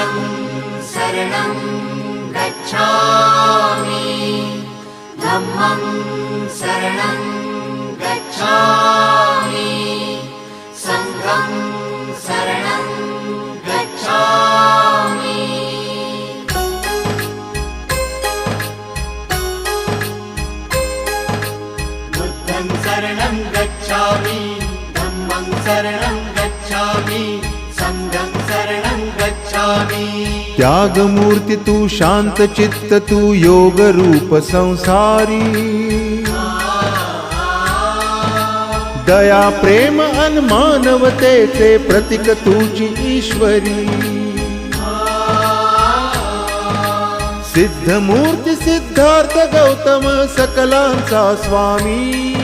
बुद्धं शरणं गच्छामि धम्मं शरणं गच्छामि संघं शरणं गच्छामि बुद्धं शरणं गच्छामि धम्मं शरणं गच्छामि संघं शरणं गच्छामि त्यागमूर्ती तू शांत चित्त तू योग रूप संसारी दया प्रेम अन मानवतेचे प्रतीक तुझी ईश्वरी सिद्धमूर्ती सिद्धार्थ गौतम सकलांचा स्वामी